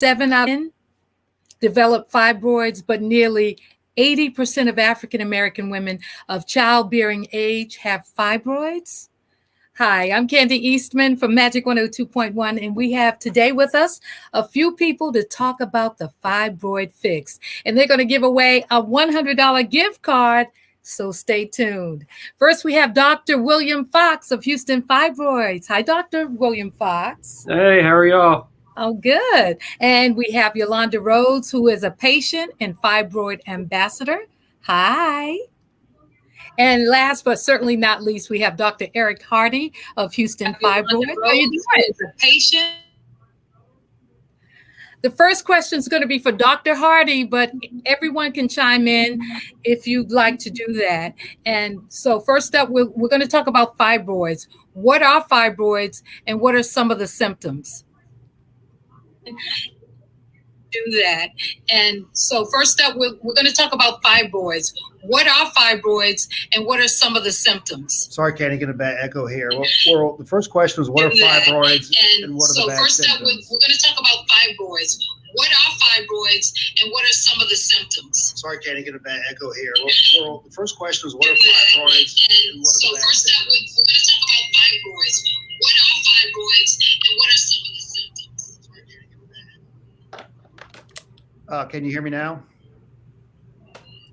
7 out of 10 develop fibroids, but nearly 80% of African American women of childbearing age have fibroids. Hi, I'm Kandi Eastman from Majic 102.1, and we have today with us a few people to talk about the fibroid fix. And they're going to give away a $100 gift card, so stay tuned. First, we have Dr. William Fox of Houston Fibroids. Hi, Dr. William Fox. Hey, how are y'all? Oh, good. And we have Yolanda Rhodes, who is a patient and fibroid ambassador. Hi. And last but certainly not least, we have Dr. Eric Hardee of Houston Fibroids. How are you doing? A patient. The first question is going to be for Dr. Hardee, but everyone can chime in if you'd like to do that. And so first up, we're going to talk about fibroids. What are fibroids and what are some of the symptoms? Do that. And so first up, we're going to talk about fibroids. What are fibroids and what are some of the symptoms? Sorry, Kandi, get a bad echo here. Well, the first question is what are fibroids and what are the bad symptoms? So first up, we're going to talk about fibroids. What are fibroids and what are some of the symptoms? Sorry, Kandi, get a bad echo here. Well, the first question is what are fibroids and what are the bad symptoms? So first up, we're going to talk about fibroids. What are fibroids and what are some of the symptoms? Can you hear me now?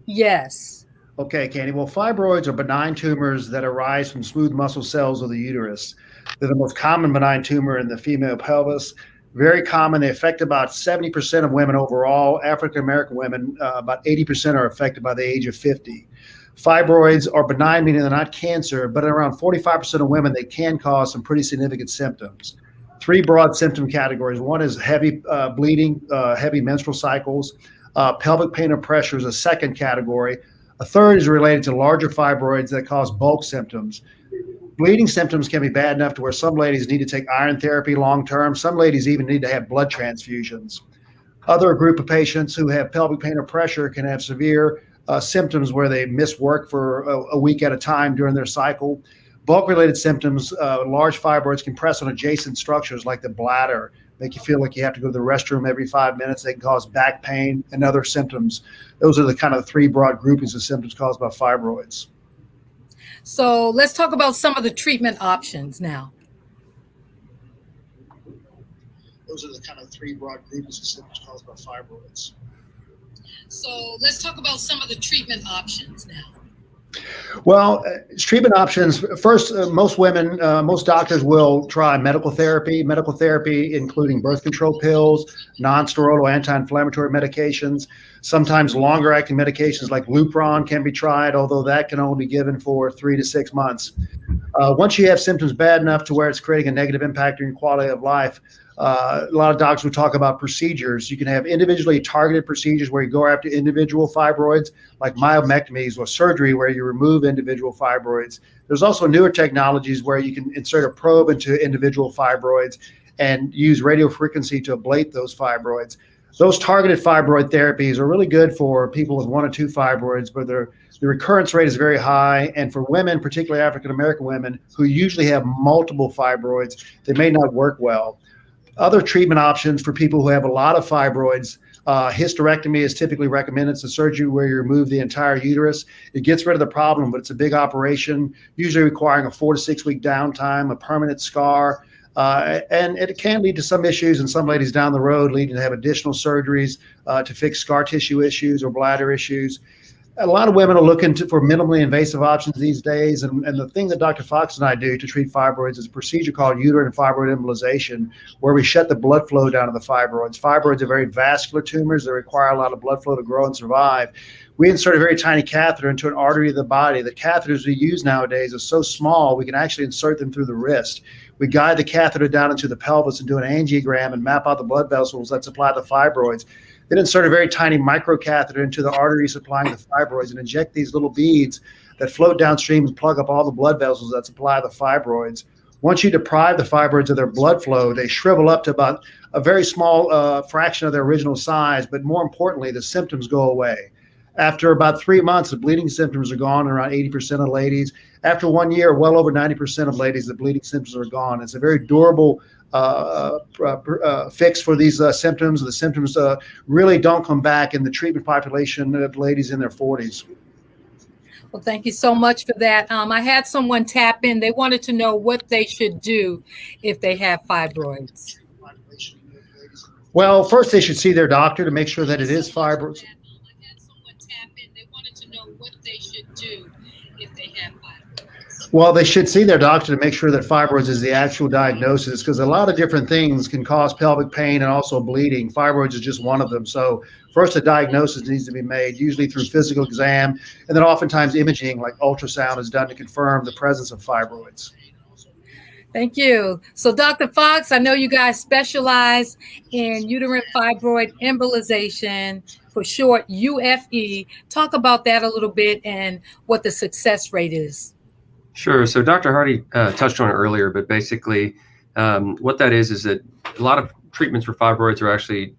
Yes. Okay, Kandi. Well, fibroids are benign tumors that arise from smooth muscle cells of the uterus. They're the most common benign tumor in the female pelvis. Very common. They affect about 70% of women overall. African American women, about 80% are affected by the age of 50. Fibroids are benign, meaning they're not cancer, but in around 45% of women, they can cause some pretty significant symptoms. Three broad symptom categories. One is heavy bleeding, heavy menstrual cycles. Pelvic pain or pressure is a second category. A third is related to larger fibroids that cause bulk symptoms. Bleeding symptoms can be bad enough to where some ladies need to take iron therapy long term. Some ladies even need to have blood transfusions. Other group of patients who have pelvic pain or pressure can have severe symptoms where they miss work for a week at a time during their cycle. Bulk-related symptoms, large fibroids can press on adjacent structures like the bladder, make you feel like you have to go to the restroom every 5 minutes. They can cause back pain and other symptoms. Those are the kind of three broad groupings of symptoms caused by fibroids. So let's talk about some of the treatment options now. Those are the kind of three broad groupings of symptoms caused by fibroids. So let's talk about some of the treatment options now. Well, treatment options. First, most women, most doctors will try medical therapy including birth control pills, non-steroidal anti-inflammatory medications. Sometimes longer acting medications like Lupron can be tried, although that can only be given for 3 to 6 months. Once you have symptoms bad enough to where it's creating a negative impact on your quality of life, a lot of doctors will talk about procedures. You can have individually targeted procedures where you go after individual fibroids, like myomectomies, or surgery where you remove individual fibroids. There's also newer technologies where you can insert a probe into individual fibroids and use radiofrequency to ablate those fibroids. Those targeted fibroid therapies are really good for people with 1 or 2 fibroids, but the recurrence rate is very high. And for women, particularly African American women, who usually have multiple fibroids, they may not work well. Other treatment options for people who have a lot of fibroids, hysterectomy is typically recommended. It's a surgery where you remove the entire uterus. It gets rid of the problem, but it's a big operation, usually requiring a 4 to 6 week downtime, a permanent scar. And it can lead to some issues in some ladies down the road, leading to have additional surgeries to fix scar tissue issues or bladder issues. A lot of women are looking for minimally invasive options these days. And the thing that Dr. Fox and I do to treat fibroids is a procedure called uterine fibroid embolization, where we shut the blood flow down to the fibroids. Fibroids are very vascular tumors that require a lot of blood flow to grow and survive. We insert a very tiny catheter into an artery of the body. The catheters we use nowadays are so small, we can actually insert them through the wrist. We guide the catheter down into the pelvis and do an angiogram and map out the blood vessels that supply the fibroids. Then insert a very tiny microcatheter into the artery supplying the fibroids and inject these little beads that float downstream and plug up all the blood vessels that supply the fibroids. Once you deprive the fibroids of their blood flow, they shrivel up to about a very small fraction of their original size, but more importantly, the symptoms go away. After about 3 months, the bleeding symptoms are gone in around 80% of ladies. After 1 year, well over 90% of ladies, the bleeding symptoms are gone. It's a very durable fix for these symptoms. The symptoms really don't come back in the treatment population of ladies in their 40s. Well, thank you so much for that. I had someone tap in. They wanted to know what they should do if they have fibroids. Well, first they should see their doctor to make sure that it is fibroids. I had someone tap in. They wanted to know what they should do if they have fibroids. Well, they should see their doctor to make sure that fibroids is the actual diagnosis, because a lot of different things can cause pelvic pain and also bleeding. Fibroids is just one of them. So first, a diagnosis needs to be made, usually through physical exam, and then oftentimes imaging like ultrasound is done to confirm the presence of fibroids. Thank you. So, Dr. Fox, I know you guys specialize in uterine fibroid embolization, for short, UFE. Talk about that a little bit and what the success rate is. Sure. So Dr. Hardee touched on it earlier, but basically what that is that a lot of treatments for fibroids are actually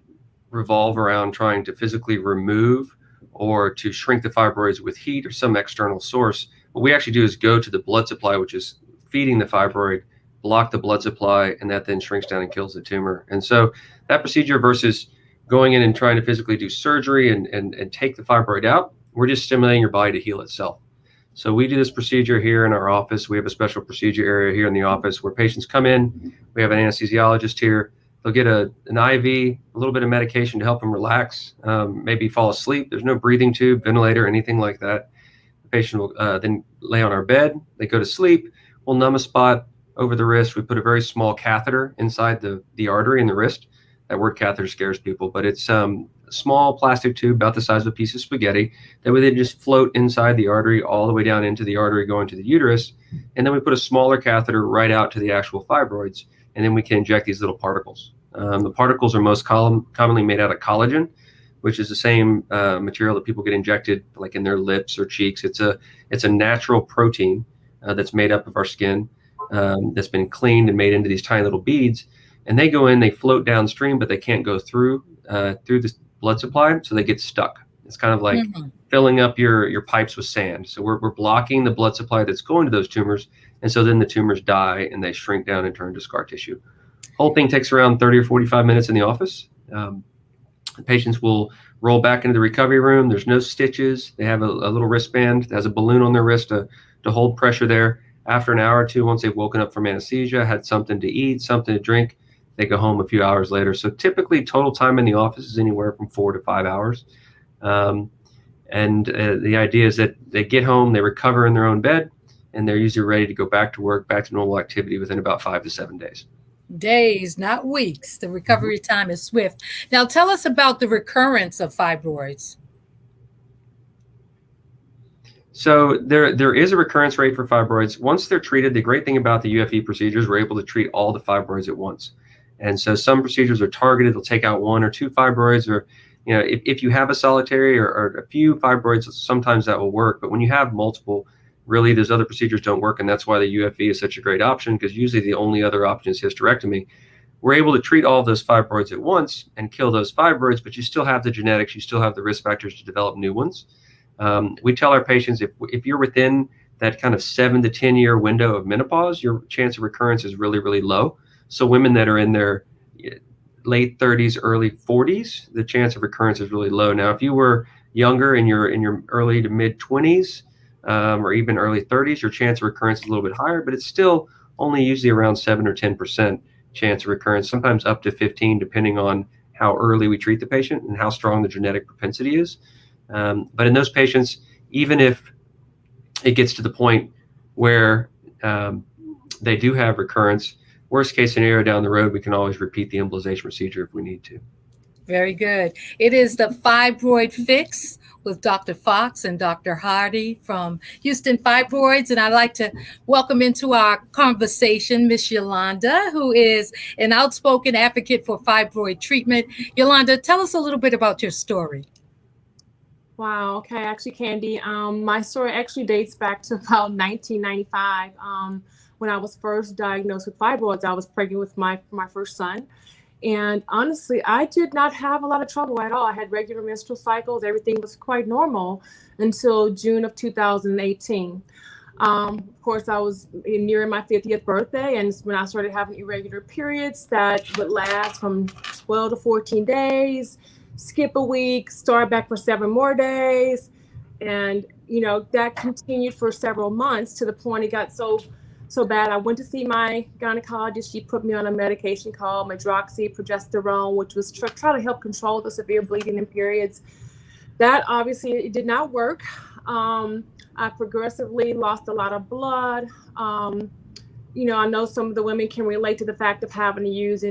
revolve around trying to physically remove or to shrink the fibroids with heat or some external source. What we actually do is go to the blood supply, which is feeding the fibroid, block the blood supply, and that then shrinks down and kills the tumor. And so that procedure versus going in and trying to physically do surgery and take the fibroid out, we're just stimulating your body to heal itself. So we do this procedure here in our office. We have a special procedure area here in the office where patients come in. We have an anesthesiologist here. They'll get an IV, a little bit of medication to help them relax, maybe fall asleep. There's no breathing tube, ventilator, anything like that. The patient will then lay on our bed. They go to sleep. We'll numb a spot over the wrist. We put a very small catheter inside the artery in the wrist. That word catheter scares people, but it's a small plastic tube about the size of a piece of spaghetti that would then just float inside the artery all the way down into the artery going to the uterus. And then we put a smaller catheter right out to the actual fibroids, and then we can inject these little particles. The particles are most commonly made out of collagen, which is the same material that people get injected like in their lips or cheeks. It's a natural protein that's made up of our skin that's been cleaned and made into these tiny little beads. And they go in, they float downstream, but they can't go through the blood supply, so they get stuck. It's kind of like filling up your pipes with sand. So we're blocking the blood supply that's going to those tumors, and so then the tumors die and they shrink down and turn to scar tissue. Whole thing takes around 30 or 45 minutes in the office. The patients will roll back into the recovery room. There's no stitches. They have a little wristband that has a balloon on their wrist to hold pressure there. After an hour or two, once they've woken up from anesthesia, had something to eat, something to drink, they go home a few hours later. So typically total time in the office is anywhere from 4 to 5 hours. The idea is that they get home, they recover in their own bed, and they're usually ready to go back to work, back to normal activity within about 5 to 7 days. Days, not weeks. The recovery time is swift. Now tell us about the recurrence of fibroids. So there is a recurrence rate for fibroids. Once they're treated, the great thing about the UFE procedures, we're able to treat all the fibroids at once. And so some procedures are targeted. They'll take out 1 or 2 fibroids, or if you have a solitary or a few fibroids, sometimes that will work. But when you have multiple, really those other procedures don't work. And that's why the UFE is such a great option, because usually the only other option is hysterectomy. We're able to treat all of those fibroids at once and kill those fibroids, but you still have the genetics, you still have the risk factors to develop new ones. We tell our patients if you're within that kind of 7 to 10 year window of menopause, your chance of recurrence is really, really low. So women that are in their late 30s, early 40s, the chance of recurrence is really low. Now, if you were younger and you're in your early to mid 20s or even early 30s, your chance of recurrence is a little bit higher, but it's still only usually around 7 or 10% chance of recurrence, sometimes up to 15, depending on how early we treat the patient and how strong the genetic propensity is. But in those patients, even if it gets to the point where they do have recurrence, worst case scenario down the road, we can always repeat the embolization procedure if we need to. Very good. It is the Fibroid Fix with Dr. Fox and Dr. Hardee from Houston Fibroids. And I'd like to welcome into our conversation Miss Yolanda, who is an outspoken advocate for fibroid treatment. Yolanda, tell us a little bit about your story. Wow. Okay. Actually, Kandi, my story actually dates back to about 1995. When I was first diagnosed with fibroids, I was pregnant with my first son. And honestly, I did not have a lot of trouble at all. I had regular menstrual cycles. Everything was quite normal until June of 2018. Of course, I was nearing my 50th birthday, and when I started having irregular periods that would last from 12 to 14 days, skip a week, start back for 7 more days. And, that continued for several months to the point it got so bad. I went to see my gynecologist. She put me on a medication called progesterone, which was try to help control the severe bleeding in periods. That obviously it did not work. I progressively lost a lot of blood. I know some of the women can relate to the fact of having to use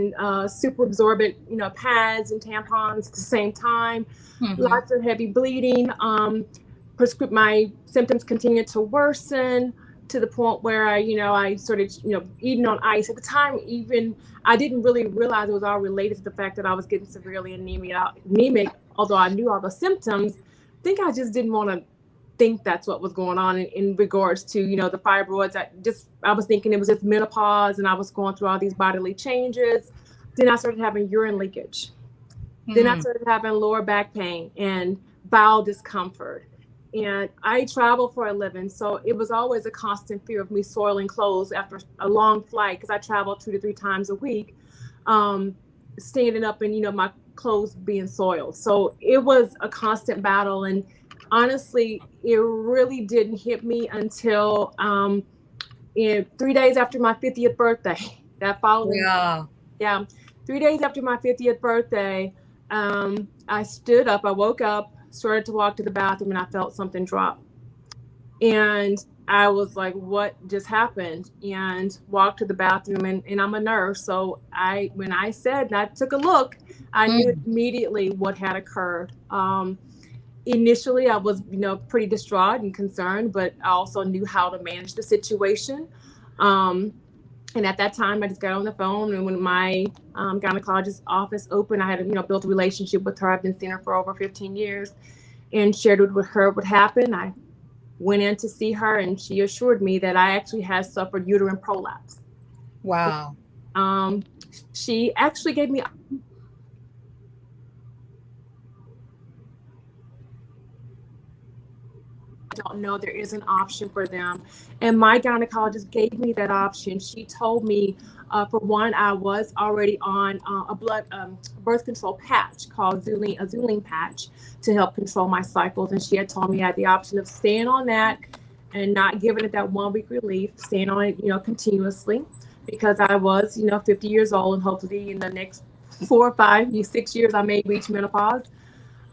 super absorbent, pads and tampons at the same time. Mm-hmm. Lots of heavy bleeding. My symptoms continued to worsen to the point where I started, eating on ice. At the time, even I didn't really realize it was all related to the fact that I was getting severely anemic, although I knew all the symptoms. I think I just didn't want to think that's what was going on in regards to, the fibroids. I was thinking it was just menopause and I was going through all these bodily changes. Then I started having urine leakage. Then I started having lower back pain and bowel discomfort. And I travel for a living, so it was always a constant fear of me soiling clothes after a long flight, because I travel 2 to 3 times a week, standing up and, my clothes being soiled. So it was a constant battle. And honestly, it really didn't hit me until 3 days after my 50th birthday. That following, 3 days after my 50th birthday, I stood up, I woke up, started to walk to the bathroom, and I felt something drop. And I was like, what just happened? And walked to the bathroom, and I'm a nurse. So when I took a look, I knew immediately what had occurred. Initially, I was, pretty distraught and concerned, but I also knew how to manage the situation. And at that time, I just got on the phone, and when my gynecologist's office opened, I had, built a relationship with her. I've been seeing her for over 15 years, and shared with her what happened. I went in to see her, and she assured me that I actually had suffered uterine prolapse. Wow. She actually gave me. Don't know there is an option for them, and my gynecologist gave me that option. She told me, for one, I was already on a birth control patch called Zuline patch to help control my cycles, and she had told me I had the option of staying on that and not giving it that 1 week relief, staying on it, continuously, because I was, 50 years old, and hopefully in the next 4 or 5, 6 years I may reach menopause.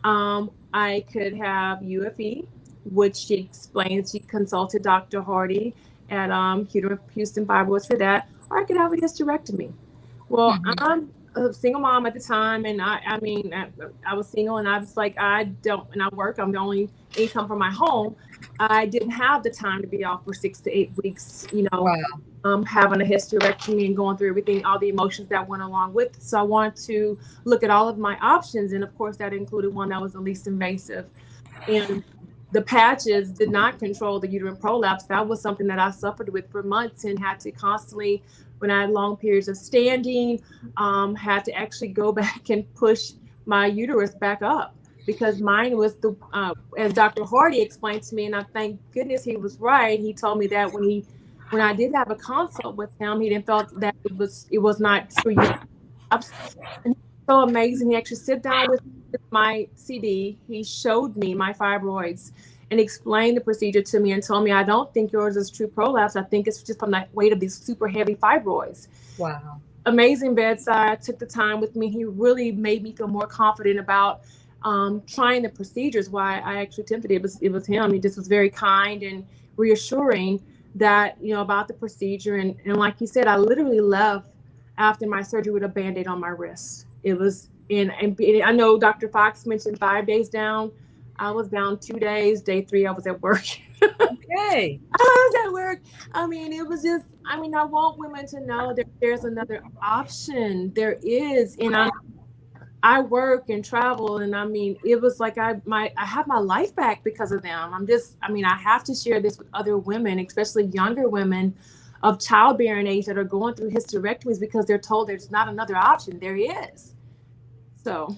I could have UFE, which she explained. She consulted Dr. Hardee at Houston Fibroids for that, or I could have a hysterectomy. Well, I'm a single mom at the time, and I was single, and I was like, and I work. I'm the only income from my home. I didn't have the time to be off for 6 to 8 weeks, having a hysterectomy and going through everything, all the emotions that went along with it. So I wanted to look at all of my options, and of course that included one that was the least invasive. And the patches did not control the uterine prolapse. That was something that I suffered with for months, and had to constantly, when I had long periods of standing, had to actually go back and push my uterus back up, because mine was as Dr. Hardee explained to me, and I thank goodness he was right. He told me that when I did have a consult with him, he didn't felt that it was not true. And he's so amazing. He actually sit down with my CD. He showed me my fibroids and explained the procedure to me, and told me, I don't think yours is true prolapse. I think it's just from the weight of these super heavy fibroids. Wow. Amazing bedside, took the time with me. He really made me feel more confident about trying the procedures. Why I actually attempted it. It was him. He just was very kind and reassuring that, about the procedure. And like he said, I literally left after my surgery with a Band-Aid on my wrist. It was and I know Dr. Fox mentioned 5 days down. I was down 2 days. Day 3, I was at work. Okay. I was at work. It was just, I want women to know that there's another option. There is. And I work and travel, and it was like I have my life back because of them. I have to share this with other women, especially younger women of childbearing age that are going through hysterectomies, because they're told there's not another option. There is. So.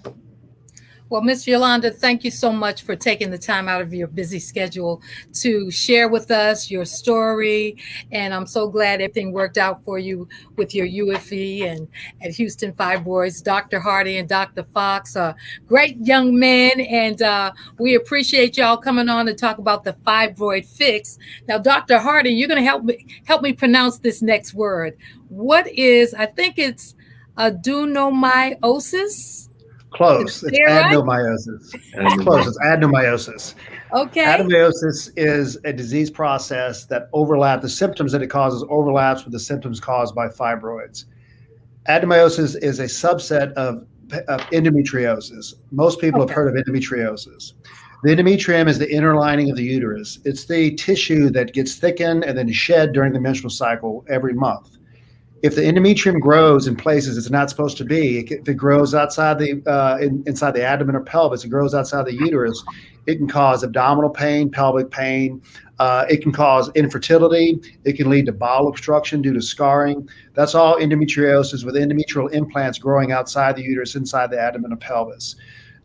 Well, Miss Yolanda, thank you so much for taking the time out of your busy schedule to share with us your story. And I'm so glad everything worked out for you with your UFE and at Houston Fibroids. Dr. Hardee and Dr. Fox, great young men. And we appreciate y'all coming on to talk about the fibroid fix. Now, Dr. Hardee, you're going to help me pronounce this next word. What is, I think it's adenomyosis? Close. It's Right? adenomyosis. It's close. It's adenomyosis. Okay. Adenomyosis is a disease process that overlaps, the symptoms that it causes overlaps with the symptoms caused by fibroids. Adenomyosis is a subset of endometriosis. Most people have heard of endometriosis. The endometrium is the inner lining of the uterus. It's the tissue that gets thickened and then shed during the menstrual cycle every month. If the endometrium grows in places it's not supposed to be, if it grows outside inside the abdomen or pelvis, it grows outside the uterus, it can cause abdominal pain, pelvic pain. It can cause infertility. It can lead to bowel obstruction due to scarring. That's all endometriosis with endometrial implants growing outside the uterus, inside the abdomen or pelvis.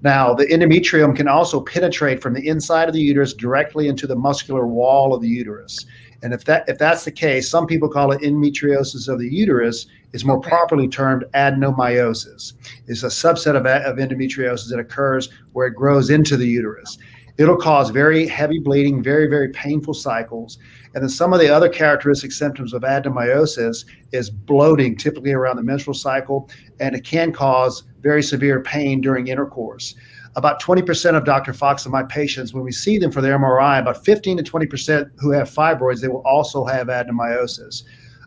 Now, the endometrium can also penetrate from the inside of the uterus directly into the muscular wall of the uterus. And if that's the case, some people call it endometriosis of the uterus. It's more properly termed adenomyosis. It's a subset of endometriosis that occurs where it grows into the uterus. It'll cause very heavy bleeding, very, very painful cycles. And then some of the other characteristic symptoms of adenomyosis is bloating, typically around the menstrual cycle, and it can cause very severe pain during intercourse. About 20% of Dr. Fox and my patients, when we see them for their MRI, about 15 to 20% who have fibroids, they will also have adenomyosis.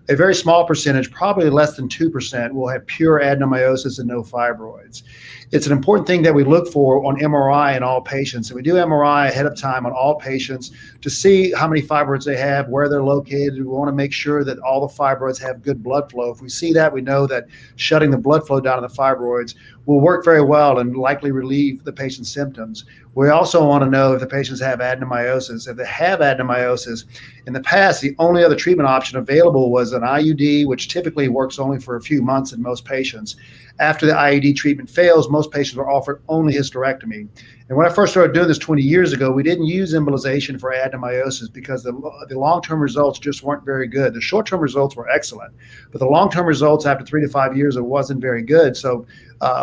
A very small percentage, probably less than 2%, will have pure adenomyosis and no fibroids. It's an important thing that we look for on MRI in all patients. And we do MRI ahead of time on all patients to see how many fibroids they have, where they're located. We want to make sure that all the fibroids have good blood flow. If we see that, we know that shutting the blood flow down in the fibroids will work very well and likely relieve the patient's symptoms. We also want to know if the patients have adenomyosis. If they have adenomyosis, in the past, the only other treatment option available was an IUD, which typically works only for a few months in most patients. After the IUD treatment fails, most patients are offered only hysterectomy. And when I first started doing this 20 years ago, we didn't use embolization for adenomyosis because the long-term results just weren't very good. The short-term results were excellent, but the long-term results after 3 to 5 years, it wasn't very good. So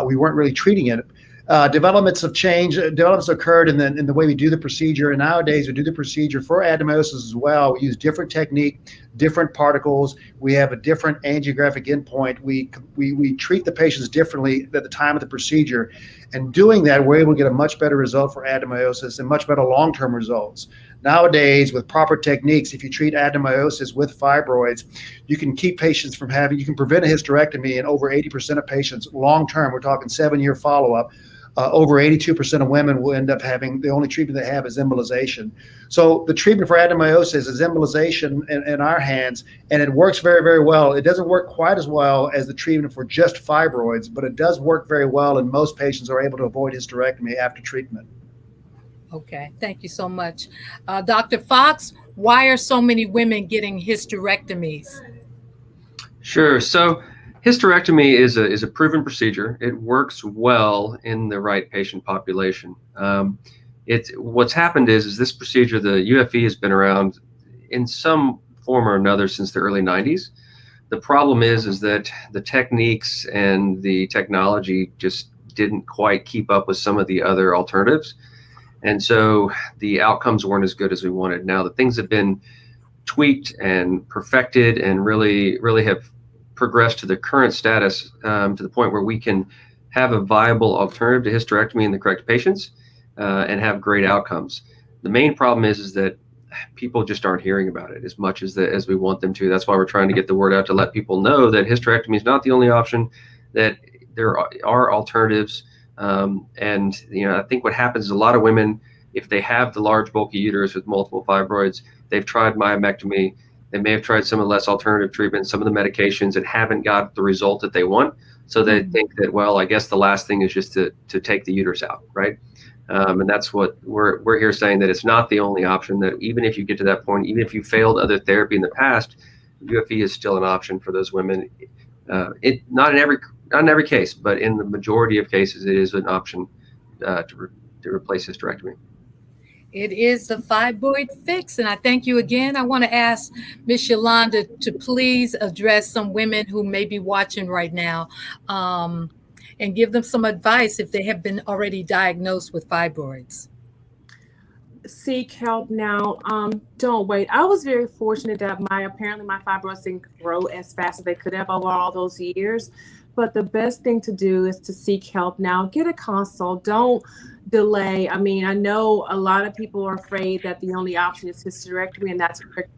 we weren't really treating it. Developments have changed. Developments occurred in the way we do the procedure. And nowadays we do the procedure for adenomyosis as well. We use different technique, different particles. We have a different angiographic endpoint. We treat the patients differently at the time of the procedure. And doing that, we're able to get a much better result for adenomyosis and much better long-term results. Nowadays, with proper techniques, if you treat adenomyosis with fibroids, you can keep patients from you can prevent a hysterectomy in over 80% of patients long-term. We're talking 7-year follow-up. Over 82% of women will end up having, the only treatment they have is embolization. So the treatment for adenomyosis is embolization in our hands, and it works very, very well. It doesn't work quite as well as the treatment for just fibroids, but it does work very well, and most patients are able to avoid hysterectomy after treatment. Okay, thank you so much. Dr. Fox, why are so many women getting hysterectomies? Sure. So hysterectomy is a proven procedure. It works well in the right patient population. What's happened is this procedure, the UFE, has been around in some form or another since the early 90s. The problem is that the techniques and the technology just didn't quite keep up with some of the other alternatives. And so the outcomes weren't as good as we wanted. Now the things have been tweaked and perfected and really have progressed to the current status, to the point where we can have a viable alternative to hysterectomy in the correct patients and have great outcomes. The main problem is that people just aren't hearing about it as much as we want them to. That's why we're trying to get the word out to let people know that hysterectomy is not the only option, that there are alternatives. And I think what happens is a lot of women, if they have the large bulky uterus with multiple fibroids, they've tried myomectomy. They may have tried some of the less alternative treatments, some of the medications, and haven't got the result that they want. So they think that, well, I guess the last thing is just to take the uterus out, right? And that's what we're here saying, that it's not the only option, that even if you get to that point, even if you failed other therapy in the past, UFE is still an option for those women. Not in every case, but in the majority of cases, it is an option to replace hysterectomy. It is the Fibroid Fix, and I thank you again. I want to ask Miss Yolanda to please address some women who may be watching right now, and give them some advice if they have been already diagnosed with fibroids. Seek help now. Don't wait. I was very fortunate that apparently my fibroids didn't grow as fast as they could have over all those years. But the best thing to do is to seek help now. Get a consult. Don't delay. I mean, I know a lot of people are afraid that the only option is hysterectomy, and that's where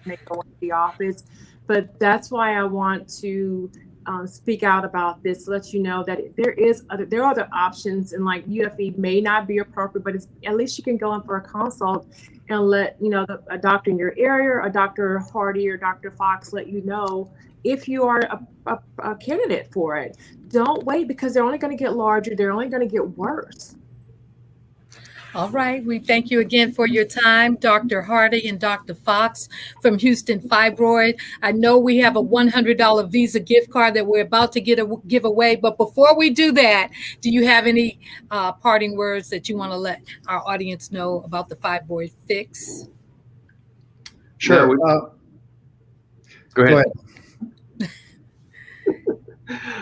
they go into the office. But that's why I want to speak out about this, let you know that there are other options, and like UFE may not be appropriate, but at least you can go in for a consult and let a doctor in your area, a Dr. Hardee or Dr. Fox, let you know if you are a candidate for it. Don't wait, because they're only going to get larger. They're only going to get worse. All right. We thank you again for your time, Dr. Hardee and Dr. Fox from Houston Fibroid. I know we have a $100 Visa gift card that we're about to give away. But before we do that, do you have any parting words that you want to let our audience know about the Fibroid Fix? Sure. Go ahead.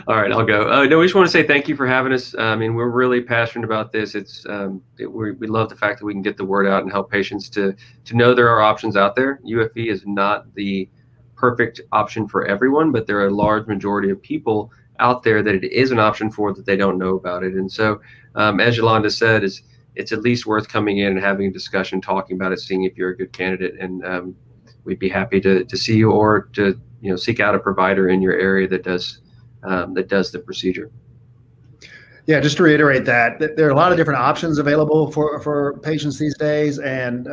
All right, I'll go. No, we just want to say thank you for having us. I mean, we're really passionate about this. We love the fact that we can get the word out and help patients to know there are options out there. UFE is not the perfect option for everyone, but there are a large majority of people out there that it is an option for that they don't know about it. And so, as Yolanda said, it's at least worth coming in and having a discussion, talking about it, seeing if you're a good candidate. And we'd be happy to see you, or to seek out a provider in your area that does the procedure. Yeah, just to reiterate that there are a lot of different options available for patients these days, and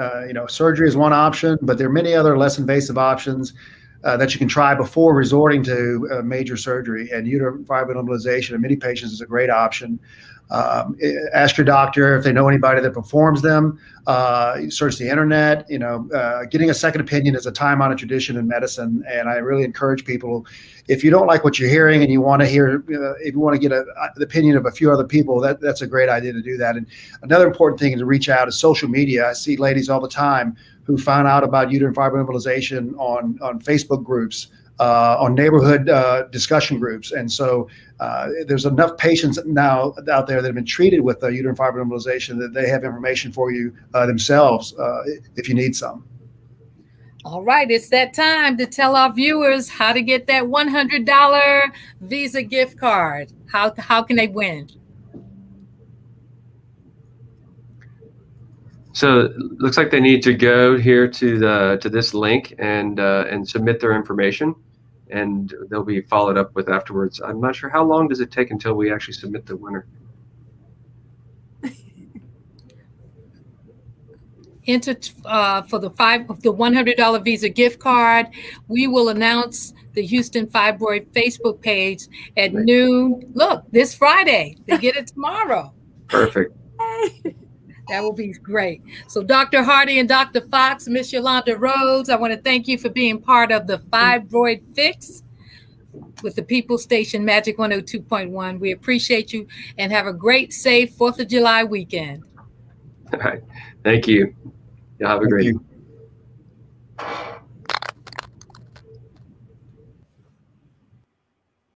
surgery is one option, but there are many other less invasive options that you can try before resorting to major surgery. And uterine fibroid embolization in many patients is a great option. Ask your doctor if they know anybody that performs them. Search the internet. Getting a second opinion is a time-honored tradition in medicine, and I really encourage people, if you don't like what you're hearing and you want to hear, if you want to get the opinion of a few other people, that's a great idea to do that. And another important thing to reach out is social media. I see ladies all the time who found out about uterine fibroid embolization on Facebook groups, on neighborhood discussion groups. And so there's enough patients now out there that have been treated with uterine fibroid embolization that they have information for you themselves if you need some. All right, it's that time to tell our viewers how to get that $100 Visa gift card. How can they win? So it looks like they need to go here to this link and submit their information, and they'll be followed up with afterwards. I'm not sure how long does it take until we actually submit the winner. Enter for the $100 Visa gift card. We will announce the Houston Fibroid Facebook page at noon. Look, this Friday. They get it tomorrow. Perfect. That will be great. So Dr. Hardee and Dr. Fox, Miss Yolanda Rhodes, I want to thank you for being part of the Fibroid Fix with the People Station Majic 102.1. We appreciate you, and have a great, safe 4th of July weekend. All right. Thank you. Y'all have a great Thank you.